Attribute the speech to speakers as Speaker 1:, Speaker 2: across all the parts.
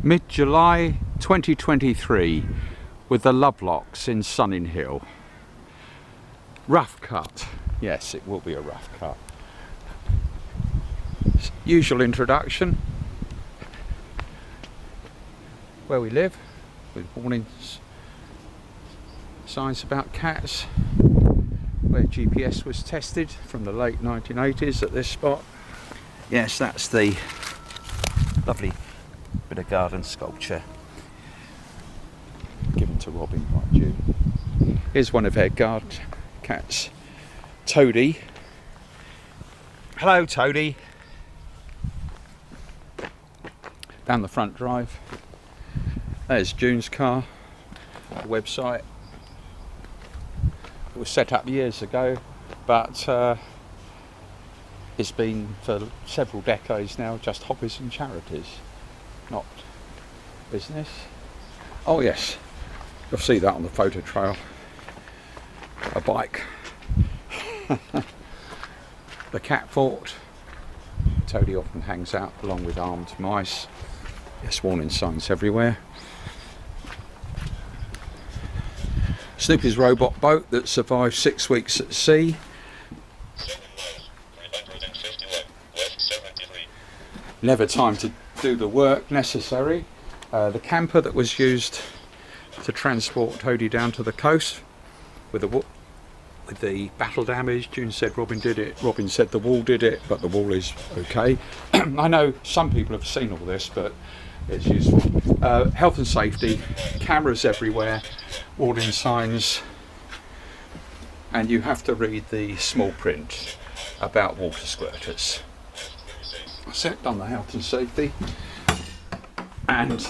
Speaker 1: Mid-July 2023 with the Lovelocks in Sunninghill. Rough cut. Yes, it will be a rough cut. Usual introduction. Where we live, with warning signs about cats. Where GPS was tested from the late 1980s at this spot. Yes, that's the lovely bit of garden sculpture given to Robin by June. Here's one of her guard cats, Toadie. Hello, Toadie. Down the front drive. There's June's car, the website. It was set up years ago, but it's been for several decades now just hobbies and charities, not business. Oh yes, you'll see that on the photo trail. A bike. The cat fort. Toadie often hangs out along with armed mice. Yes, warning signs everywhere. Snoopy's robot boat that survived 6 weeks at sea. Never time to do the work necessary. The camper that was used to transport Toadie down to the coast with the battle damage. June said Robin did it. Robin said the wall did it, but the wall is okay. I know some people have seen all this, but it's useful. Health and safety, cameras everywhere, warning signs, and you have to read the small print about water squirters. So I've done the health and safety, and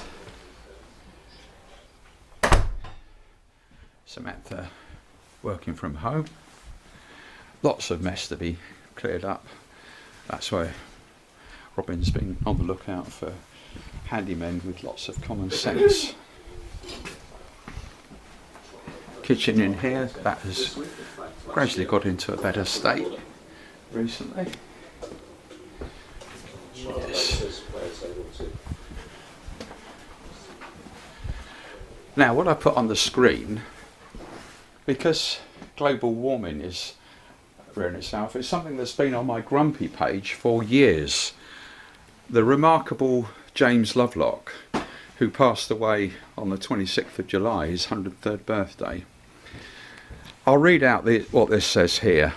Speaker 1: Samantha working from home. Lots of mess to be cleared up. That's why Robin's been on the lookout for handymen with lots of common sense. Kitchen in here, that has gradually got into a better state recently. Yes. Now what I put on the screen, because global warming is rearing itself, it's something that's been on my grumpy page for years. The remarkable James Lovelock, who passed away on the 26th of July, his 103rd birthday. I'll read out what this says here.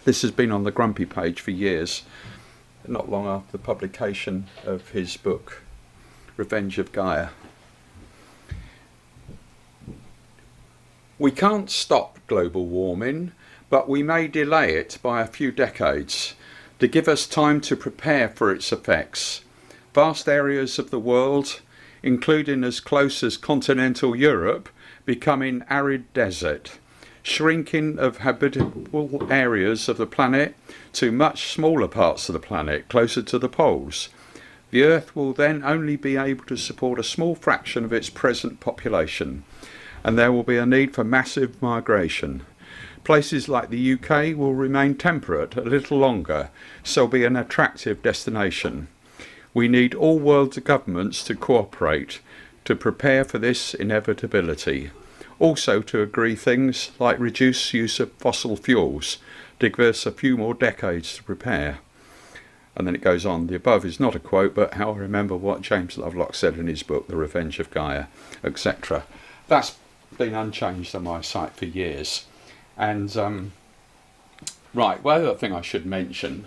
Speaker 1: This has been on the grumpy page for years, not long after the publication of his book, Revenge of Gaia. We can't stop global warming, but we may delay it by a few decades to give us time to prepare for its effects. Vast areas of the world, including as close as continental Europe, becoming arid desert. Shrinking of habitable areas of the planet to much smaller parts of the planet, closer to the poles. The Earth will then only be able to support a small fraction of its present population, and there will be a need for massive migration. Places like the UK will remain temperate a little longer, so be an attractive destination. We need all world governments to cooperate to prepare for this inevitability. Also to agree things like reduce use of fossil fuels to give us a few more decades to prepare. And then it goes on. The above is not a quote, but how I remember what James Lovelock said in his book, The Revenge of Gaia, etc. That's been unchanged on my site for years. And right, well, the other thing I should mention,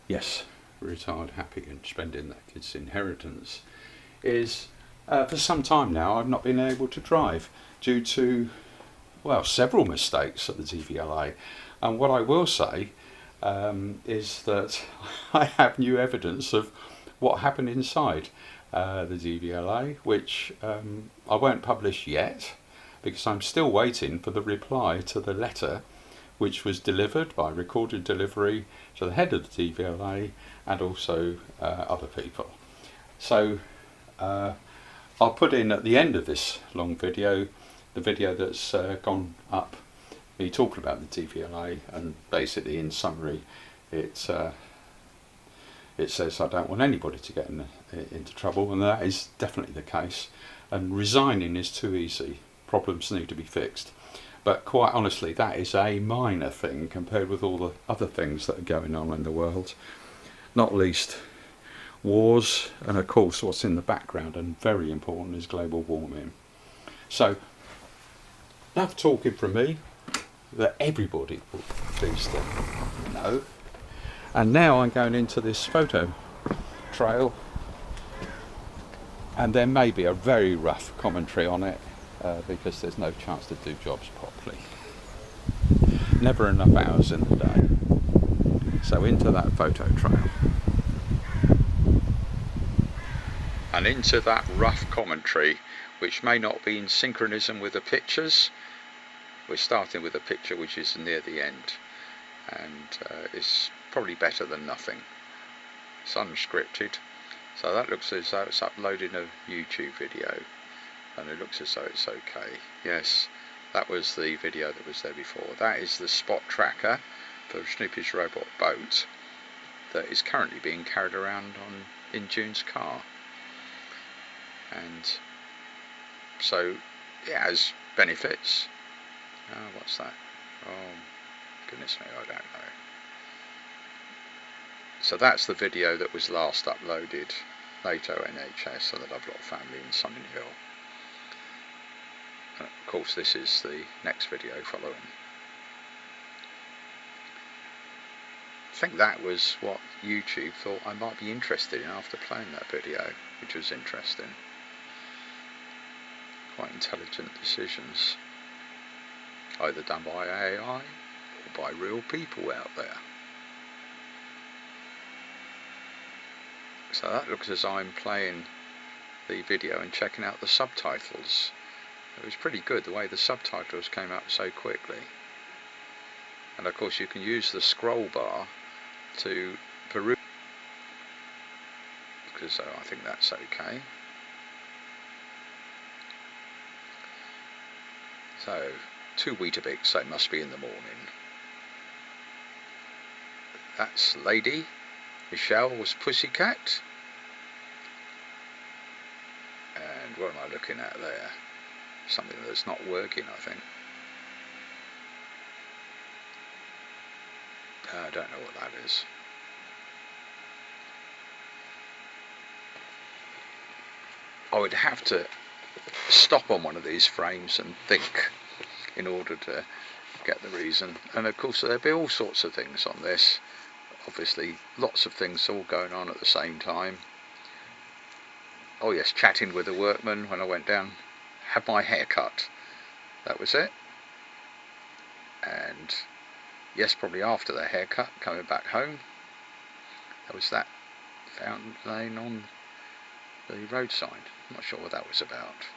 Speaker 1: yes, retired, happy and spending that kid's inheritance, is for some time now I've not been able to drive due to, well, several mistakes at the DVLA. And what I will say is that I have new evidence of what happened inside the DVLA, which I won't publish yet because I'm still waiting for the reply to the letter which was delivered by recorded delivery to the head of the DVLA and also other people. So I'll put in at the end of this long video the video that's gone up, me talking about the DVLA, and basically in summary it it says I don't want anybody to get into trouble, and that is definitely the case. And resigning is too easy. Problems need to be fixed. But quite honestly, that is a minor thing compared with all the other things that are going on in the world. Not least wars, and of course what's in the background and very important is global warming. So, enough talking from me that everybody will please know. And now I'm going into this photo trail, and there may be a very rough commentary on it because there's no chance to do jobs properly. Never enough hours in the day. So into that photo trail. And into that rough commentary, which may not be in synchronism with the pictures. We're starting with a picture which is near the end, and it's probably better than nothing. It's unscripted, so that looks as though it's uploading a YouTube video, and it looks as though it's okay. Yes, that was the video that was there before. That is the spot tracker for Snoopy's robot boat that is currently being carried around in June's car. And so it has benefits. What's that? Oh, goodness me, I don't know. So that's the video that was last uploaded, NATO NHS and the Lovelock family in Sunninghill. And of course this is the next video following. I think that was what YouTube thought I might be interested in after playing that video, which was interesting. Quite intelligent decisions, either done by AI or by real people out there. So that looks as I'm playing the video and checking out the subtitles. It was pretty good the way the subtitles came up so quickly. And of course you can use the scroll bar to peruse, because I think that's okay. So 2 Weetabix, they must be in the morning. That's Lady. Michelle was Pussycat. And what am I looking at there? Something that's not working, I think. I don't know what that is. I would have to stop on one of these frames and think in order to get the reason. And of course there'll be all sorts of things on this. Obviously lots of things all going on at the same time. Oh yes, chatting with a workman when I went down, had my hair cut. That was it. And yes, probably after the haircut, coming back home, there was that fountain laying on the roadside. I'm not sure what that was about.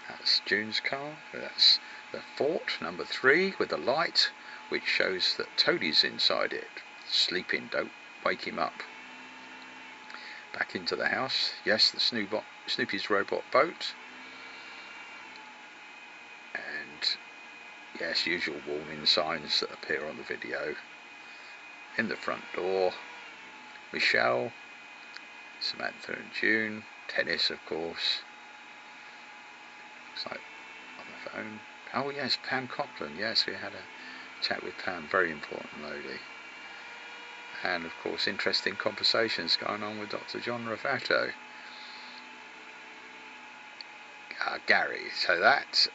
Speaker 1: That's June's car. That's the fort, number 3, with the light, which shows that Toadie's inside it, sleeping. Don't wake him up. Back into the house. Yes, the Snoopy's robot boat. And yes, usual warning signs that appear on the video. In the front door, Michelle, Samantha and June, tennis of course. Looks like on the phone. Oh yes, Pam Coughlin. Yes, we had a chat with Pam, very important lady. And of course interesting conversations going on with Dr. John Ravato. Gary, so that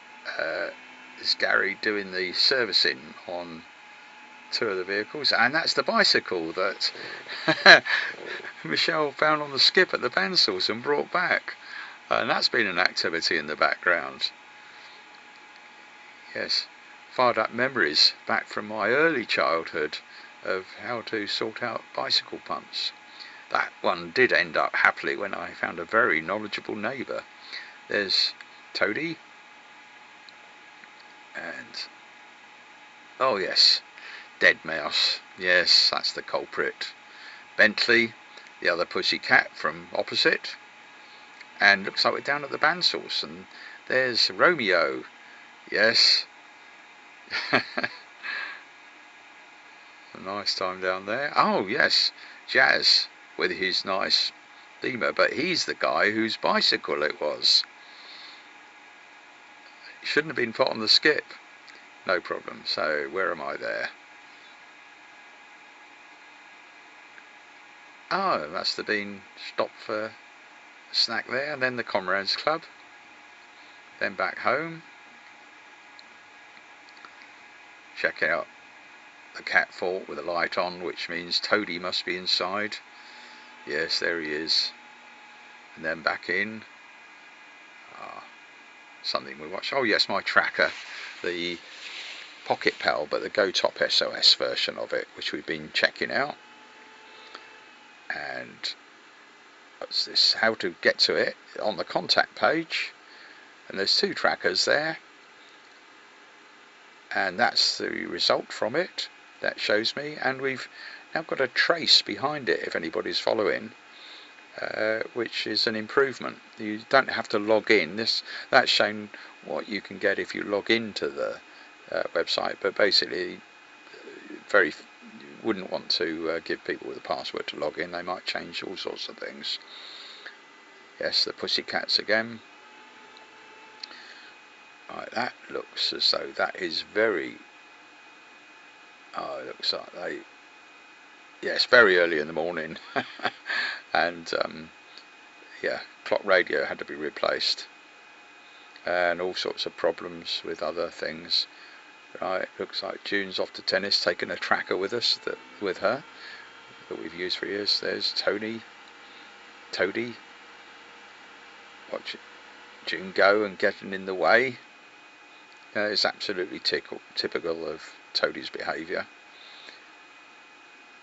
Speaker 1: is Gary doing the servicing on 2 of the vehicles, and that's the bicycle that Michelle found on the skip at the Bansals and brought back, and that's been an activity in the background. Yes, fired up memories back from my early childhood of how to sort out bicycle pumps. That one did end up happily when I found a very knowledgeable neighbour. There's Toadie, and oh yes, Dead Mouse. Yes, that's the culprit. Bentley, the other pussycat from opposite, and looks like we're down at the Bansals, and there's Romeo. Yes. A nice time down there. Oh yes, Jazz with his nice Beamer, but he's the guy whose bicycle it was. It shouldn't have been put on the skip. No problem. So where am I there? Oh, it must have been stopped for a snack there, and then the Comrades Club, then back home. Check out the cat fort with the light on, which means Toady must be inside. Yes, there he is. And then back in. Something we watched. Oh yes, my tracker, the Pocket Pal, but the Go Top SOS version of it, which we've been checking out. And what's this? How to get to it on the contact page. And there's 2 trackers there. And that's the result from it. That shows me. And we've now got a trace behind it, if anybody's following. Which is an improvement. You don't have to log in. That's shown what you can get if you log into the website, but basically wouldn't want to give people with a password to log in. They might change all sorts of things. Yes, the Pussycats again. Right, that looks as though that is very... it looks like they... Yes, very early in the morning. And yeah, clock radio had to be replaced, and all sorts of problems with other things. Right, looks like June's off to tennis, taking a tracker with us, with her, that we've used for years. There's Toady. Watch June go and getting in the way. It's absolutely typical of Toady's behaviour.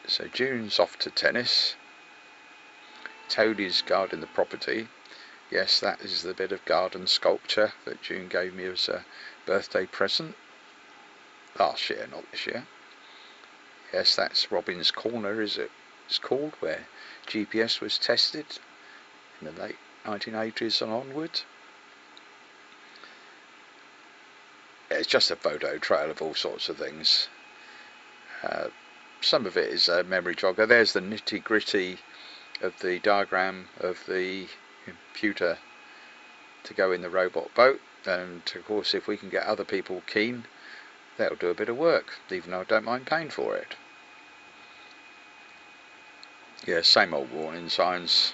Speaker 1: So June's off to tennis. Toadie's guarding the property. Yes, that is the bit of garden sculpture that June gave me as a birthday present. Last year, not this year. Yes, that's Robin's Corner, it's called, where GPS was tested in the late 1980s and onward. It's just a photo trail of all sorts of things. Some of it is a memory jogger. There's the nitty gritty of the diagram of the computer to go in the robot boat, and of course if we can get other people keen, that'll do a bit of work, even though I don't mind paying for it. Yeah, same old warning signs.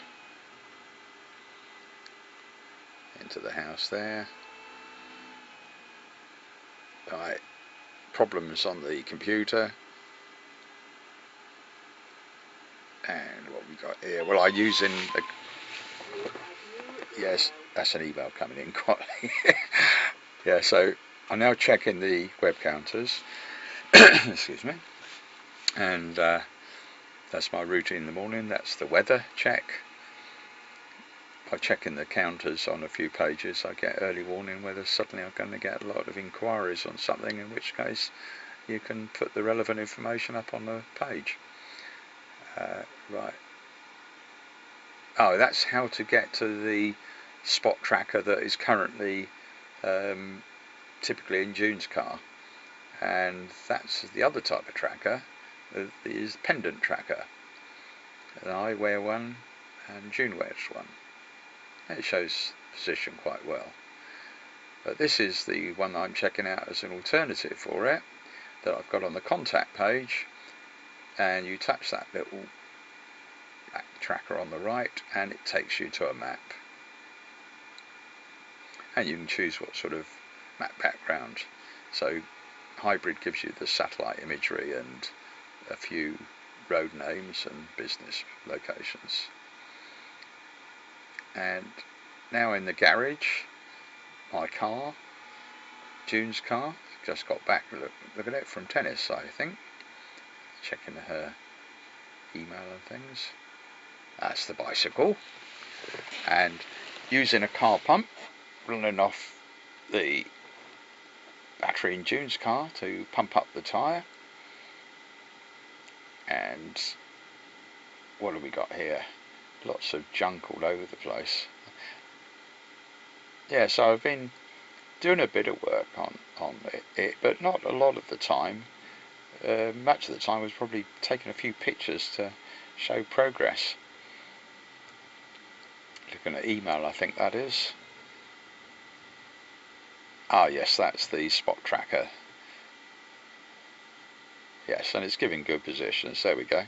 Speaker 1: Into the house there. Right, problems on the computer. And what we got here? Well, I'm using the... Yes, that's an email coming in quietly. Yeah, so I'm now checking the web counters. Excuse me. And that's my routine in the morning. That's the weather check. By checking the counters on a few pages, I get early warning whether suddenly I'm going to get a lot of inquiries on something, in which case you can put the relevant information up on the page. Right. Oh, that's how to get to the spot tracker that is currently typically in June's car. And that's the other type of tracker, is pendant tracker. And I wear one and June wears one. It shows position quite well. But this is the one I'm checking out as an alternative for it, that I've got on the contact page. And you touch that little black tracker on the right and it takes you to a map. And you can choose what sort of map background. So hybrid gives you the satellite imagery and a few road names and business locations. And now in the garage, my car, June's car, just got back, look at it, from tennis, I think. Checking her email and things. That's the bicycle. And using a car pump, running off the battery in June's car to pump up the tyre. And what have we got here? Lots of junk all over the place. Yeah, so I've been doing a bit of work on it, but not a lot of the time. much of the time was probably taking a few pictures to show progress. Looking at email, I think that is. Ah yes, that's the spot tracker. Yes, and it's giving good positions. There we go.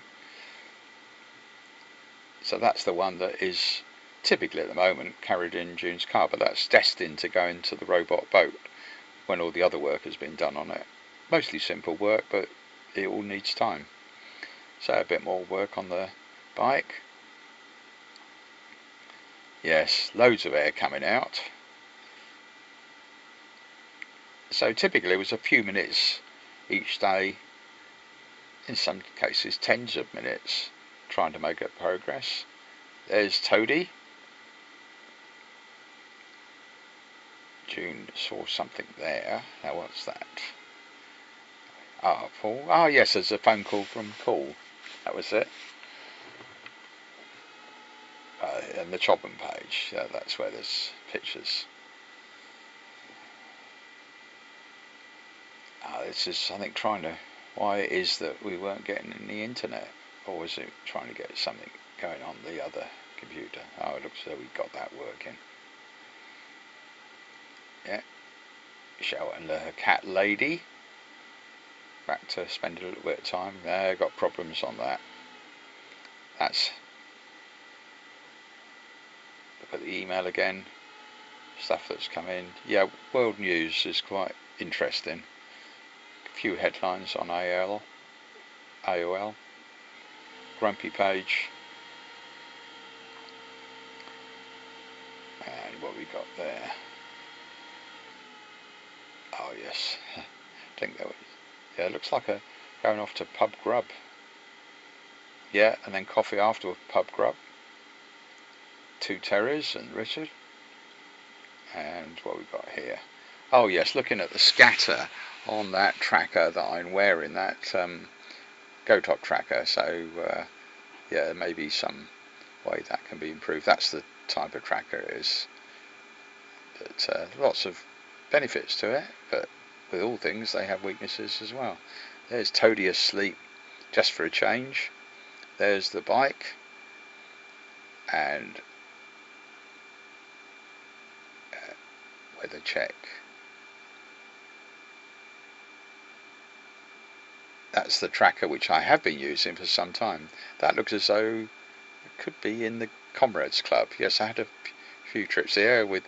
Speaker 1: So that's the one that is typically at the moment carried in June's car, but that's destined to go into the robot boat when all the other work has been done on it. Mostly simple work, but it all needs time. So a bit more work on the bike. Yes, loads of air coming out. So typically it was a few minutes each day, in some cases tens of minutes, trying to make it progress. There's Toadie. June saw something there. Now what's that? Ah, Paul. Ah yes, there's a phone call from Paul. That was it. And the Chobham page. Yeah, that's where there's pictures. This is, I think, trying to. Why it is that we weren't getting in the internet, or was it trying to get something going on the other computer? Oh, it looks as though we got that working. Yeah. Michelle and her cat Lady. Back to spend a little bit of time. Got problems on that. That's. Look at the email again. Stuff that's come in. Yeah, world news is quite interesting. A few headlines on AOL. Grumpy page. And what we got there. Oh yes. I think that was. Yeah, it looks like going off to pub grub. Yeah, and then coffee after pub grub. 2 Terriers and Richard. And what we got here. Oh yes, looking at the scatter on that tracker that I'm wearing, that GoTop tracker. So yeah, maybe some way that can be improved. That's the type of tracker it is. But lots of benefits to it, but with all things they have weaknesses as well. There's Toadie asleep just for a change. There's the bike, and weather check. That's the tracker which I have been using for some time. That looks as though it could be in the Comrades Club. Yes, I had a few trips there with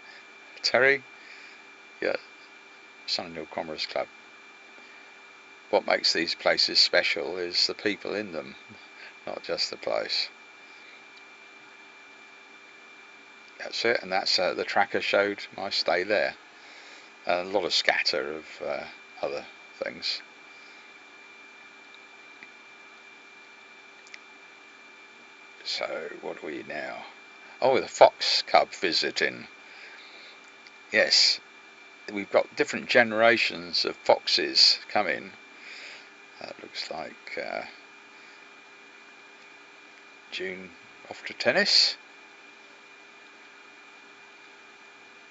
Speaker 1: Terry. Yeah, Sunninghill Comrades Club. What makes these places special is the people in them, not just the place. That's it, and that's the tracker showed my stay there. A lot of scatter of other things. So what are we now? Oh, the fox cub visiting. Yes, we've got different generations of foxes coming. That looks like June off to tennis.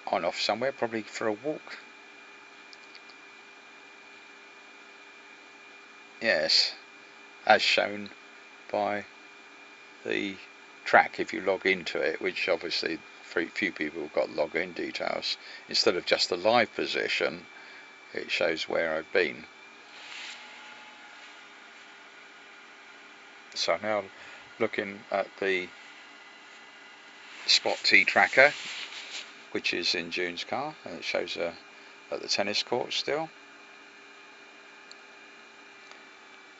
Speaker 1: On off somewhere, probably for a walk. Yes, as shown by the track if you log into it, which obviously few people have got login details. Instead of just the live position, it shows where I've been. So now looking at the Spot T tracker, which is in June's car, and it shows at the tennis court still.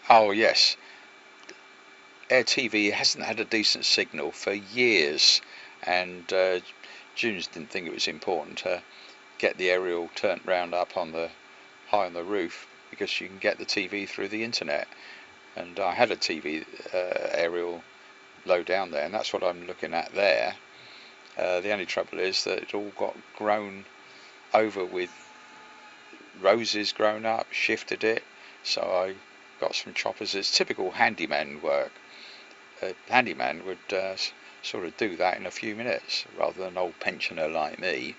Speaker 1: Oh yes, Air TV hasn't had a decent signal for years, and June's didn't think it was important to get the aerial turned round up on the high on the roof, because you can get the TV through the internet. And I had a TV aerial low down there, and that's what I'm looking at there. The only trouble is that it all got grown over with roses grown up, shifted it, so I got some choppers. It's typical handyman work. A handyman would sort of do that in a few minutes, rather than an old pensioner like me.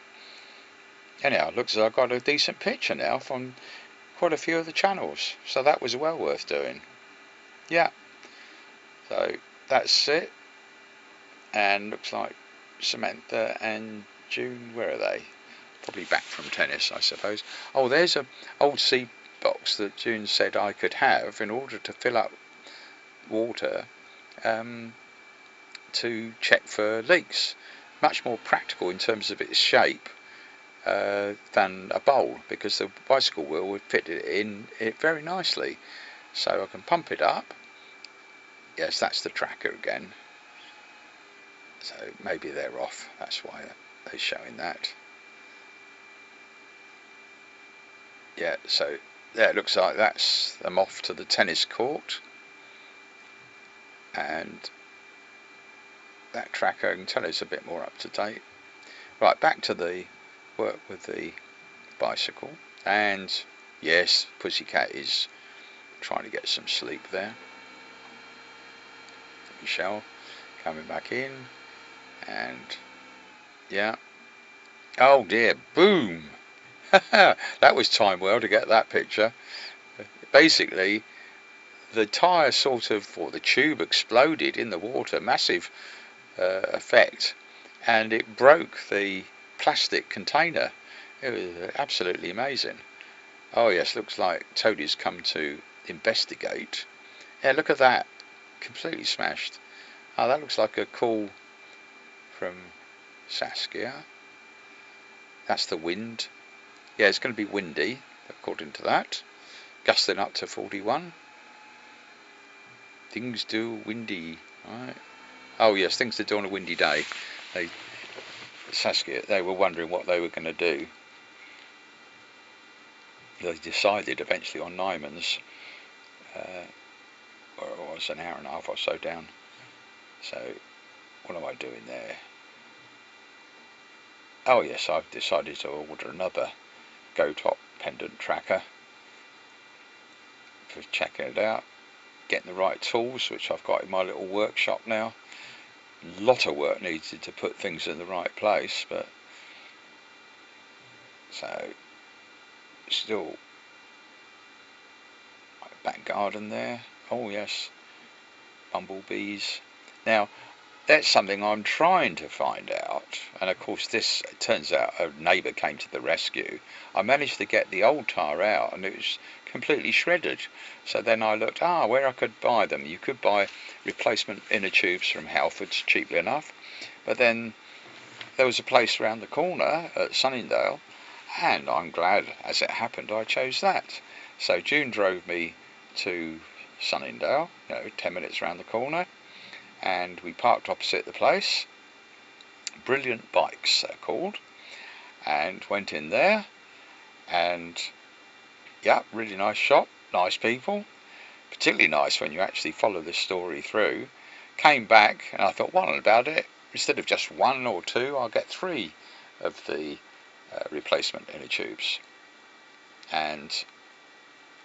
Speaker 1: Anyhow, it looks as though I've got a decent picture now from quite a few of the channels, so that was well worth doing. Yeah, so that's it. And looks like Samantha and June, where are they? Probably back from tennis, I suppose. Oh, there's a old sea box that June said I could have in order to fill up water, to check for leaks. Much more practical in terms of its shape than a bowl, because the bicycle wheel would fit it in it very nicely. So I can pump it up. Yes, that's the tracker again. So maybe they're off, that's why they're showing that. Yeah, so there, it looks like that's them off to the tennis court. And that tracker can tell us a bit more up to date. Right, back to the work with the bicycle. And yes, Pussycat is trying to get some sleep there. Michelle coming back in. And yeah. Oh dear, boom! That was timed well to get that picture. Basically, the tyre sort of, or the tube exploded in the water, massive effect, and it broke the plastic container. It was absolutely amazing. Oh yes, looks like Toadie's come to investigate. Yeah, look at that, completely smashed. Oh, that looks like a call from Saskia. That's the wind. Yeah, it's going to be windy, according to that. Gusting up to 41. Things do windy. Right. Oh yes, things to do on a windy day. Saskia, they were wondering what they were going to do. They decided eventually on Nyman's, or it was an hour and a half or so down. So, what am I doing there? Oh yes, I've decided to order another Go Top pendant tracker for checking it out, getting the right tools, which I've got in my little workshop now. A lot of work needed to put things in the right place, but so still back garden there. Oh yes, bumblebees. Now that's something I'm trying to find out, and of course this, it turns out a neighbour came to the rescue. I managed to get the old tyre out and it was completely shredded. So then I looked where I could buy them. You could buy replacement inner tubes from Halfords cheaply enough, but then there was a place around the corner at Sunninghill, and I'm glad as it happened I chose that. So June drove me to Sunninghill, 10 minutes around the corner, and we parked opposite the place. Brilliant Bikes they're called, and went in there, and yeah, really nice shop, nice people, particularly nice when you actually follow the story through. Came back and I thought, what about it, instead of just one or two, I'll get 3 of the replacement inner tubes. And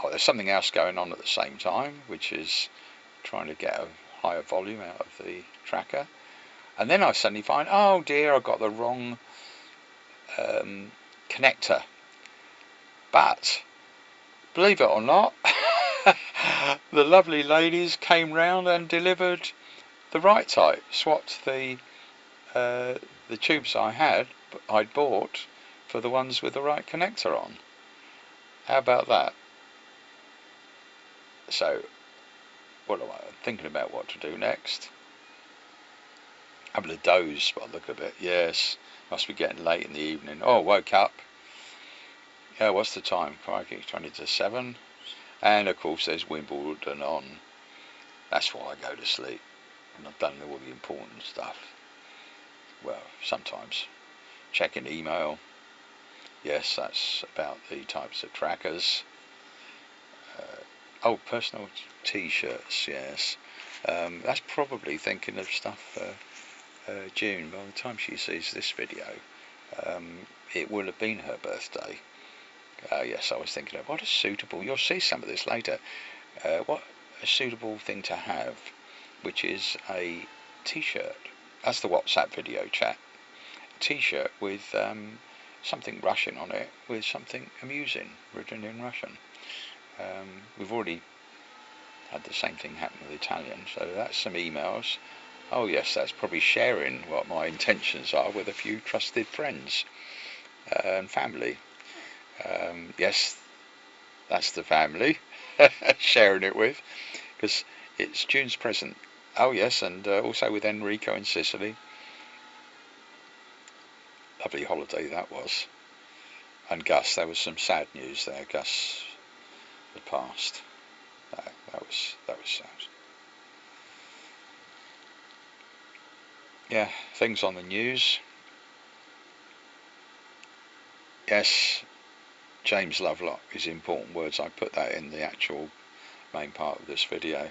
Speaker 1: there's something else going on at the same time, which is trying to get a higher volume out of the tracker. And then I suddenly find, oh dear, I got the wrong connector. But believe it or not, the lovely ladies came round and delivered the right type, swapped the tubes I'd bought for the ones with the right connector on. How about that? So what am I thinking about what to do next? Having a doze by the look of it. Yes, must be getting late in the evening. Oh, woke up. Yeah, what's the time? Crikey, 20 to 7. And of course there's Wimbledon on. That's why I go to sleep. And I've done all the important stuff. Well, sometimes. Checking email. Yes, that's about the types of trackers. Personal t-shirts, yes. That's probably thinking of stuff for June. By the time she sees this video, it will have been her birthday. Yes, I was thinking of what a suitable, you'll see some of this later, what a suitable thing to have, which is a t-shirt. That's the WhatsApp video chat. A t-shirt with something Russian on it, with something amusing written in Russian. We've already had the same thing happen with Italian, so that's some emails. Oh yes, that's probably sharing what my intentions are with a few trusted friends and family. Yes, that's the family sharing it with, because it's June's present. Oh yes, and also with Enrico in Sicily. Lovely holiday that was. And Gus, there was some sad news there. Gus had passed. No, that was sad. Yeah, things on the news. Yes, James Lovelock is important words. I put that in the actual main part of this video.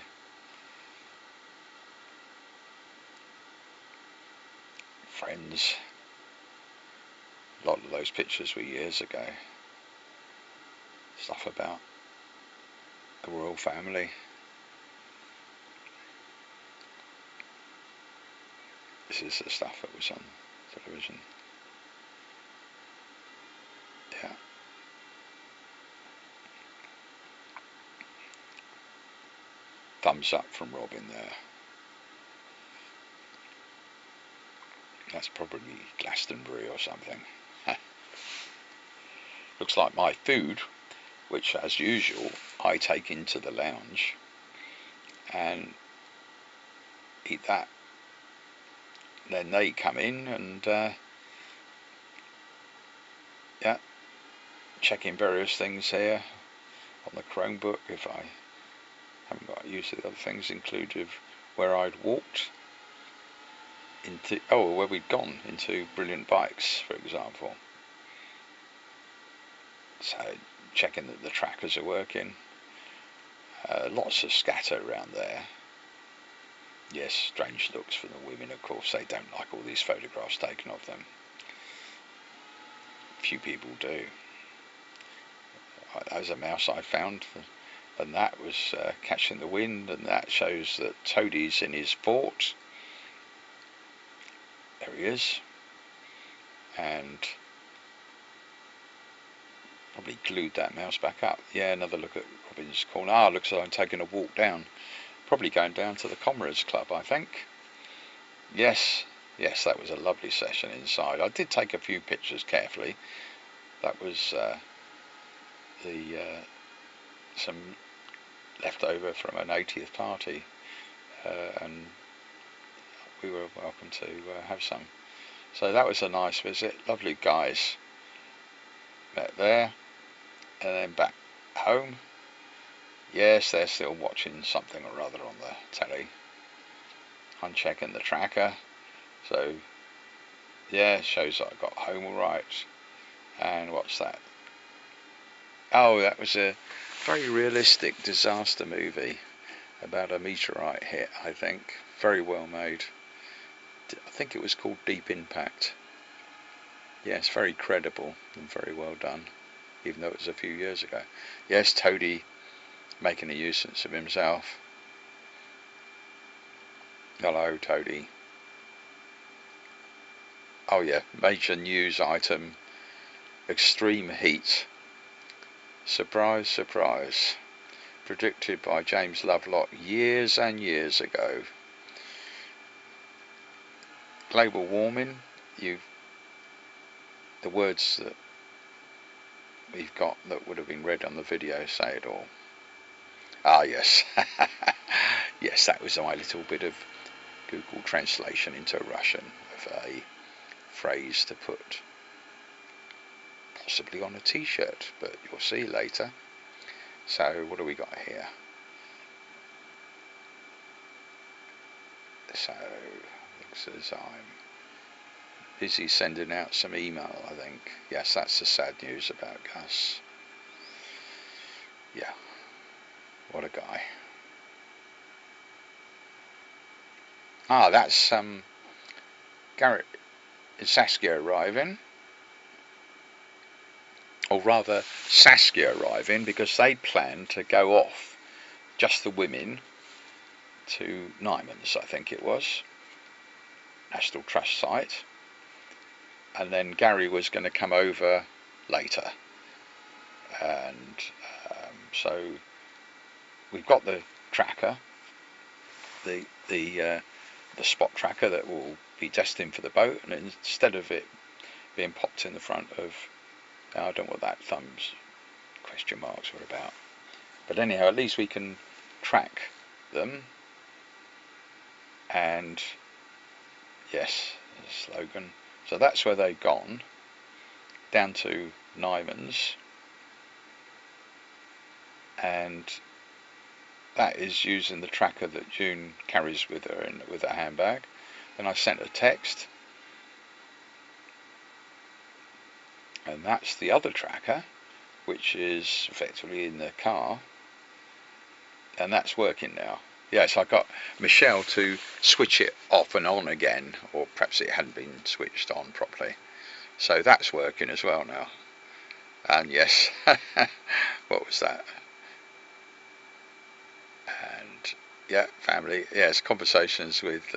Speaker 1: Friends. A lot of those pictures were years ago. Stuff about the royal family. This is the stuff that was on television. Yeah. Thumbs up from Robin there. That's probably Glastonbury or something. Looks like my food, which as usual I take into the lounge and eat that. Then they come in and yeah, checking various things here on the Chromebook if I haven't got used to the other things, including where I'd walked into, where we'd gone into Brilliant Bikes, for example. So checking that the trackers are working. Lots of scatter around there. Yes, strange looks for the women, of course. They don't like all these photographs taken of them. Few people do. There's a mouse I found, and that was catching the wind, and that shows that Toadie's in his fort. There he is. And probably glued that mouse back up. Yeah, another look at Robin's corner. Looks like I'm taking a walk down. Probably going down to the Comrades Club, I think. Yes, that was a lovely session inside. I did take a few pictures carefully. That was some leftover from an 80th party, and we were welcome to have some. So that was a nice visit. Lovely guys. Met there, and then back home. Yes, they're still watching something or other on the telly. I'm checking the tracker, so yeah, shows that I got home all right. And what's that? Oh, that was a very realistic disaster movie about a meteorite hit, I think. Very well made. I think it was called Deep Impact. Yes, very credible and very well done, even though it was a few years ago. Yes, Toadie making a nuisance of himself. Hello, Toadie. Oh yeah, major news item. Extreme heat. Surprise, surprise. Predicted by James Lovelock years and years ago. Global warming. The words that we've got that would have been read on the video say it all. Ah yes. Yes, that was my little bit of Google translation into Russian of a phrase to put possibly on a t-shirt, but you'll see later. So what do we got here? So looks as I'm busy sending out some email, I think. Yes, that's the sad news about Gus. Yeah, what a guy. That's Garrett and Saskia arriving, or rather Saskia arriving, because they planned to go off, just the women, to Nyman's, I think it was, National Trust site, and then Gary was going to come over later, and So we've got the tracker, the spot tracker that will be destined for the boat, and instead of it being popped in the front of, I don't know what that thumbs question marks were about, but anyhow, at least we can track them. And yes, the slogan. So that's where they've gone, down to Nyman's, and that is using the tracker that June carries with her with her handbag. Then I sent a text, and that's the other tracker, which is effectively in the car, and that's working now. Yes, I got Michelle to switch it off and on again, or perhaps it hadn't been switched on properly. So that's working as well now. And yes, what was that? And yeah, family. Yes, conversations with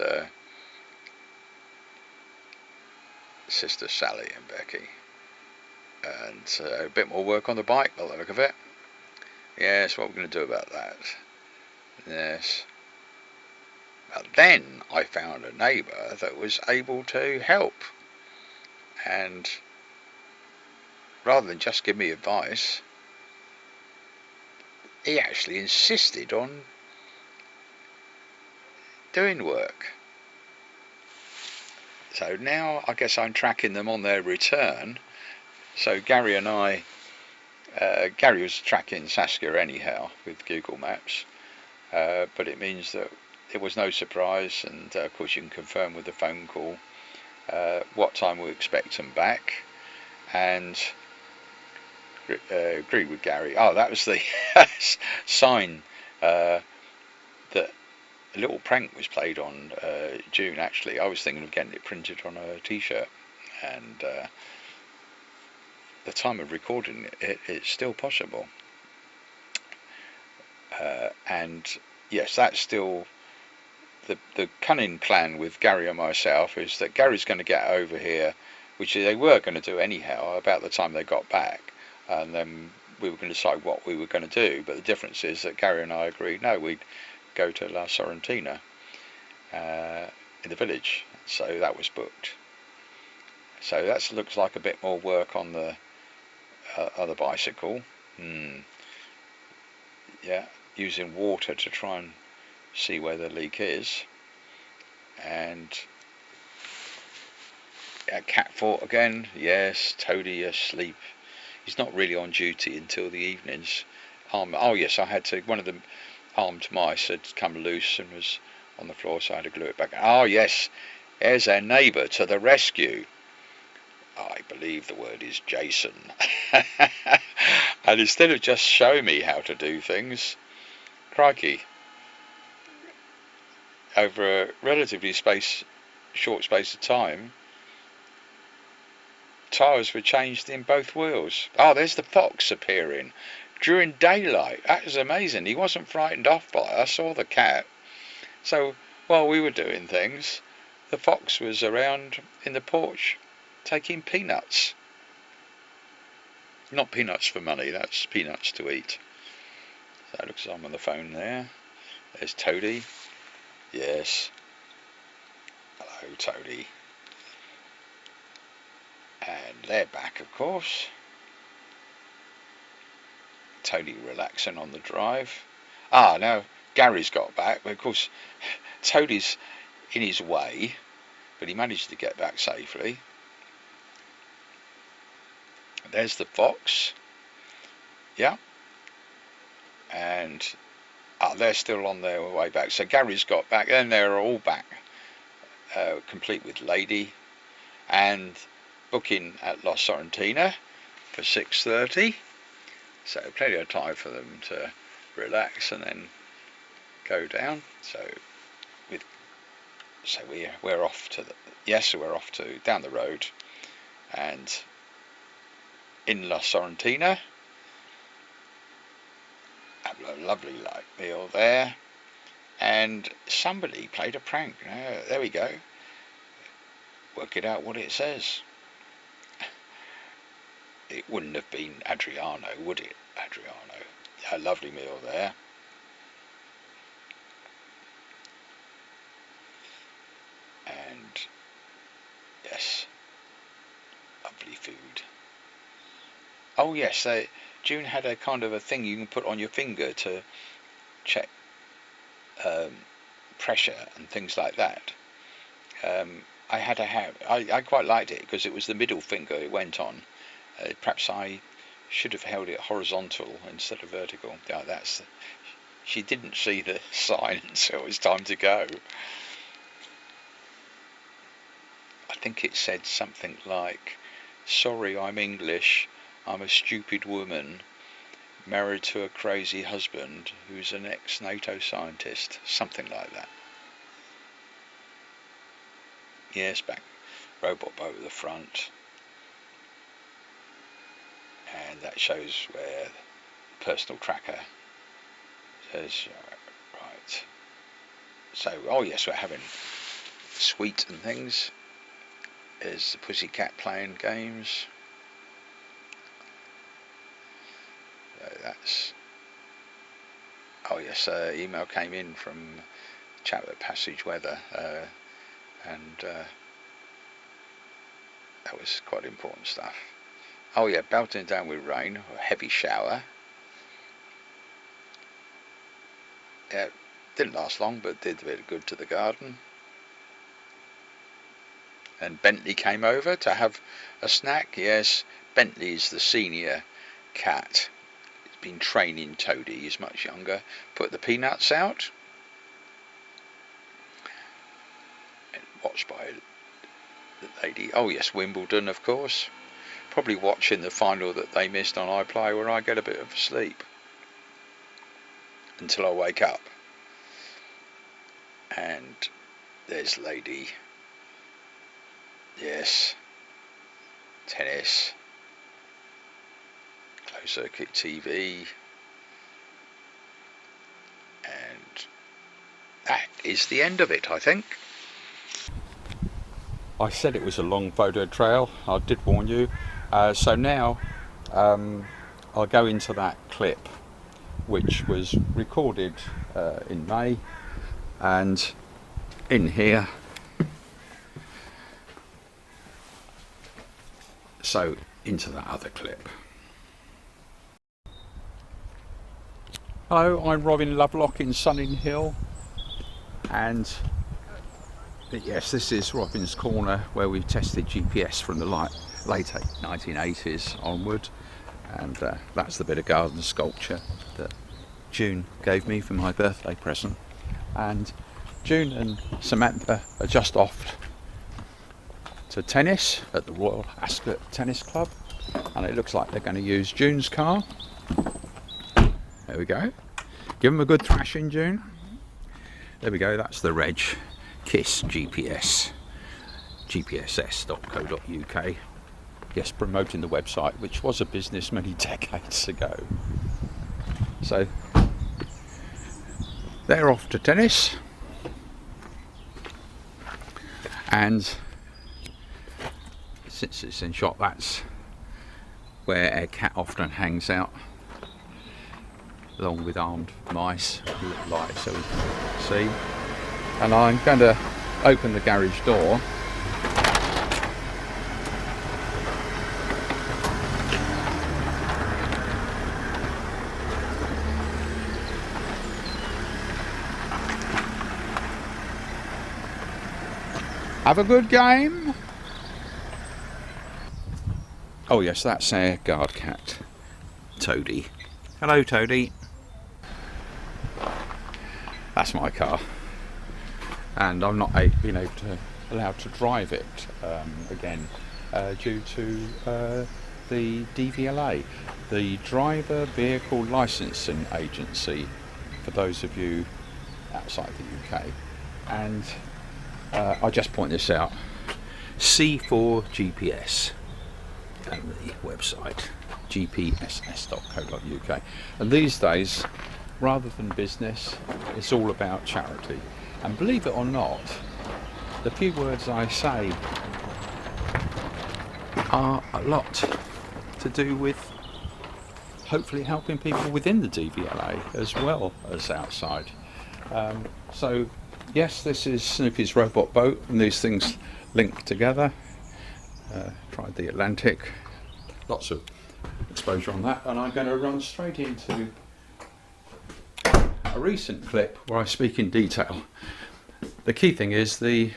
Speaker 1: Sister Sally and Becky. And a bit more work on the bike by the look of it. Yes, what we're going to do about that. Yes. But then I found a neighbour that was able to help. And rather than just give me advice, he actually insisted on doing work. So now I guess I'm tracking them on their return. So Gary and I, Gary was tracking Saskia anyhow with Google Maps, but it means that it was no surprise, and of course you can confirm with the phone call what time we expect them back, and agreed with Gary. Oh, that was the sign that a little prank was played on June. Actually, I was thinking of getting it printed on a t-shirt, and the time of recording it's still possible. And yes, that's still the cunning plan with Gary and myself, is that Gary's going to get over here, which they were going to do anyhow about the time they got back, and then we were going to decide what we were going to do. But the difference is that Gary and I agreed, no, we'd go to La Sorrentina in the village, so that was booked. So that looks like a bit more work on the other bicycle. Yeah, using water to try and see where the leak is. And cat fought again. Yes, Toady asleep. He's not really on duty until the evenings. Oh yes, I had to, one of the armed mice had come loose and was on the floor, so I had to glue it back. Oh yes, there's our neighbour to the rescue. I believe the word is Jason. And instead of just showing me how to do things, crikey, over a relatively short space of time, tyres were changed in both wheels. Oh, there's the fox appearing during daylight. That was amazing. He wasn't frightened off by us or the cat. So while we were doing things, the fox was around in the porch taking peanuts. Not peanuts for money, that's peanuts to eat. So it looks like I'm on the phone there. There's Toady. Yes. Hello, Toady. And they're back, of course. Toady relaxing on the drive. Ah, now Gary's got back, but of course Toady's in his way, but he managed to get back safely. There's the fox. Yeah. And they're still on their way back. So Gary's got back, and they're all back, complete with Lady, and booking at La Sorrentina for 6:30. So plenty of time for them to relax and then go down. So we're off to we're off to down the road, and in La Sorrentina, have a lovely light meal there, and somebody played a prank. There we go. Work it out what it says. It wouldn't have been Adriano, would it? Adriano.
Speaker 2: a lovely meal there. And yes, lovely food. Oh yes, June had a kind of a thing you can put on your finger to check pressure and things like that. I quite liked it because it was the middle finger it went on. Perhaps I should have held it horizontal instead of vertical. Yeah, she didn't see the sign until it was time to go. I think it said something like, "Sorry, I'm English. I'm a stupid woman married to a crazy husband who's an ex-NATO scientist." Something like that. Yes, back robot boat at the front. And that shows where the personal tracker says, right. So, oh yes, we're having sweets and things. There's the pussycat playing games. So that's, oh yes, email came in from chap at Passage Weather, and that was quite important stuff. Oh yeah, belting down with rain, a heavy shower. Yeah, didn't last long, but did a bit of good to the garden. And Bentley came over to have a snack. Yes, Bentley's the senior cat. He's been training Toadie, he's much younger. Put the peanuts out. And watched by the lady. Oh yes, Wimbledon, of course. Probably watching the final that they missed on iPlayer, where I get a bit of sleep until I wake up. And there's lady. Yes, tennis, closed circuit TV, and that is the end of it, I think. I said it was a long photo trail, I did warn you. So now I'll go into that clip which was recorded in May, and in here. So into that other clip. Hello, I'm Robin Lovelock in Sunninghill, and yes, this is Robin's Corner, where we've tested GPS from the late 1980s onward, and that's the bit of garden sculpture that June gave me for my birthday present. And June and Samantha are just off to tennis at the Royal Ascot Tennis Club, and it looks like they're going to use June's car. There we go. Give them a good thrashing, June. There we go, that's the reg. KISS GPS, gpss.co.uk. Yes, promoting the website, which was a business many decades ago. So they're off to tennis, and since it's in shot, that's where a cat often hangs out, along with armed mice, light so we can see. And I'm going to open the garage door. Have a good game. Oh yes, that's our guard cat, Toadie. Hello, Toadie. That's my car, and I'm not allowed to drive it again due to the DVLA, the Driver Vehicle Licensing Agency, for those of you outside the UK. And I'll just point this out, C4 GPS, and the website gpss.co.uk. And these days, rather than business, it's all about charity. And believe it or not, the few words I say are a lot to do with hopefully helping people within the DVLA as well as outside. So yes, this is Snoopy's robot boat, and these things link together. Tried the Atlantic, lots of exposure on that, and I'm going to run straight into a recent clip where I speak in detail. The key thing is the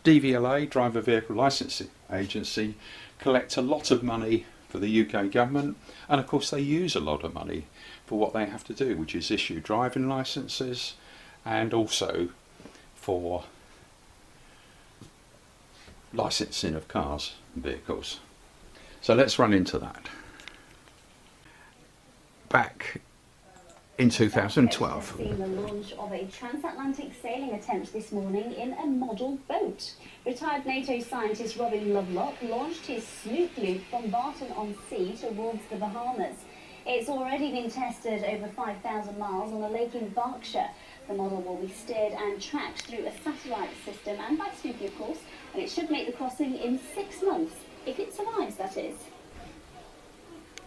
Speaker 2: DVLA, Driver Vehicle Licensing Agency, collect a lot of money for the UK government, and of course they use a lot of money for what they have to do, which is issue driving licenses and also for licensing of cars and vehicles. So let's run into that. Back in 2012.
Speaker 3: Seen the launch of a transatlantic sailing attempt this morning in a model boat. Retired NATO scientist Robin Lovelock launched his Snoop loop from Barton-on-Sea towards the Bahamas. It's already been tested over 5,000 miles on a lake in Berkshire. The model will be steered and tracked through a satellite system and by Snoopy, of course, and it should make the crossing in 6 months, if it survives, that is.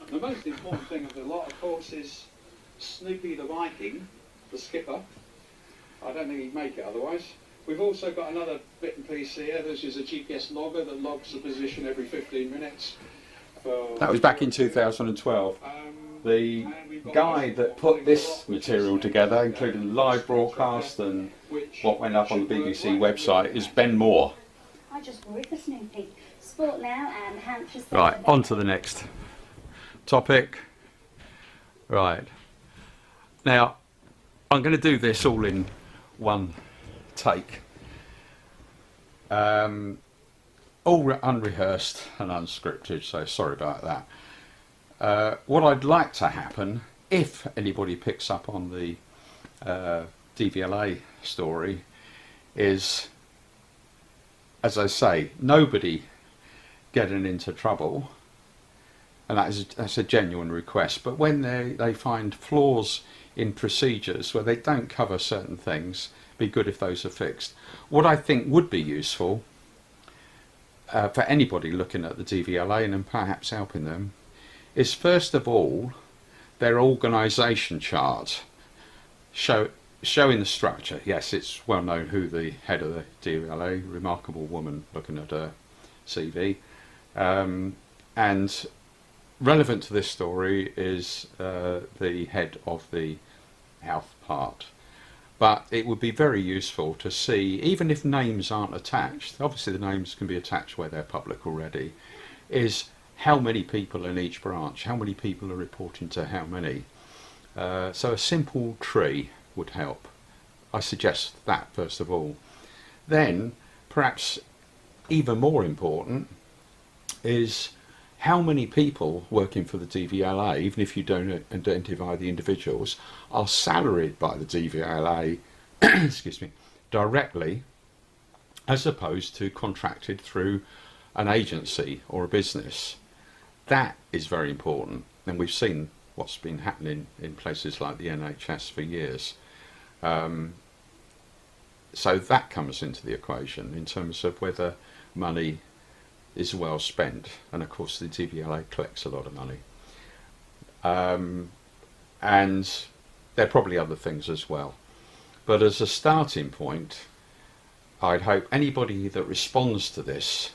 Speaker 1: The most important thing of the lot, of course, is Snoopy the Viking, the skipper. I don't think he'd make it otherwise. We've also got another bit and piece here. This is a GPS logger that logs the position every 15 minutes.
Speaker 2: That was back in 2012. The guy that put this material together, including the live broadcast and what went up on the BBC website, is Ben Moore.
Speaker 3: I just worry for Snoopy. Sport now and Hampshire.
Speaker 2: Right, on to the next topic. Right. Now, I'm going to do this all in one take. All unrehearsed and unscripted, so sorry about that. What I'd like to happen, if anybody picks up on the DVLA story, is, as I say, nobody getting into trouble, and that's a genuine request, but when they find flaws in procedures where they don't cover certain things, be good if those are fixed. What I think would be useful for anybody looking at the DVLA and perhaps helping them is, first of all, their organisation chart showing the structure. Yes, it's well known who the head of the DVLA, remarkable woman, looking at her CV, and relevant to this story is the head of the health part. But it would be very useful to see, even if names aren't attached, obviously the names can be attached where they're public already, is how many people in each branch, how many people are reporting to how many. So a simple tree would help. I suggest that first of all. Then, perhaps even more important, is how many people working for the DVLA, even if you don't identify the individuals, are salaried by the DVLA excuse me, directly, as opposed to contracted through an agency or a business. That is very important, and we've seen what's been happening in places like the NHS for years. So that comes into the equation in terms of whether money is well spent, and of course the DVLA collects a lot of money, and there are probably other things as well, but as a starting point, I'd hope anybody that responds to this,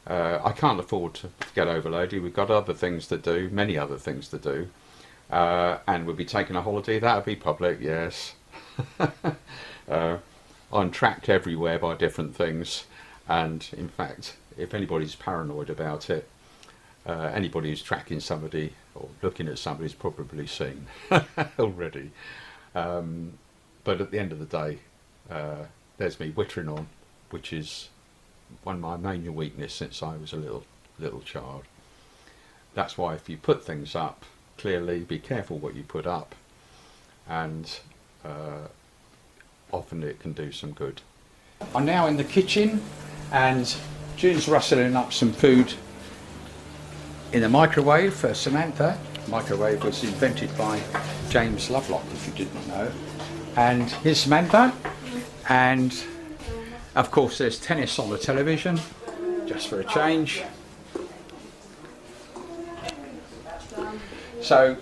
Speaker 2: I can't afford to get overloaded, we've got other things to do, many other things to do, and we'll be taking a holiday, that'll be public, yes. I'm tracked everywhere by different things, and in fact, if anybody's paranoid about it, anybody who's tracking somebody or looking at somebody's probably seen already. But at the end of the day, there's me whittering on, which is one of my main weaknesses since I was a little child. That's why if you put things up, clearly be careful what you put up, and often it can do some good. I'm now in the kitchen, and June's rustling up some food in the microwave for Samantha. The microwave was invented by James Lovelock, if you didn't know. And here's Samantha. And of course there's tennis on the television, just for a change. So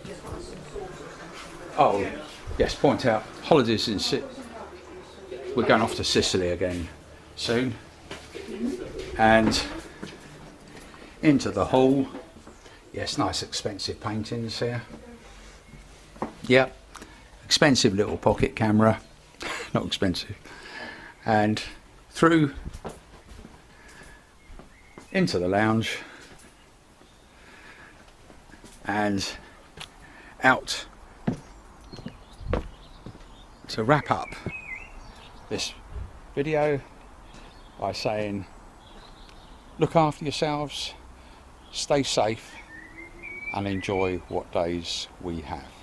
Speaker 2: Oh, yes, point out, holidays in we're going off to Sicily again soon. And into the hall. Yes, nice expensive paintings here. Yep, expensive little pocket camera. Not expensive. And through into the lounge and out to wrap up this video by saying, look after yourselves, stay safe and enjoy what days we have.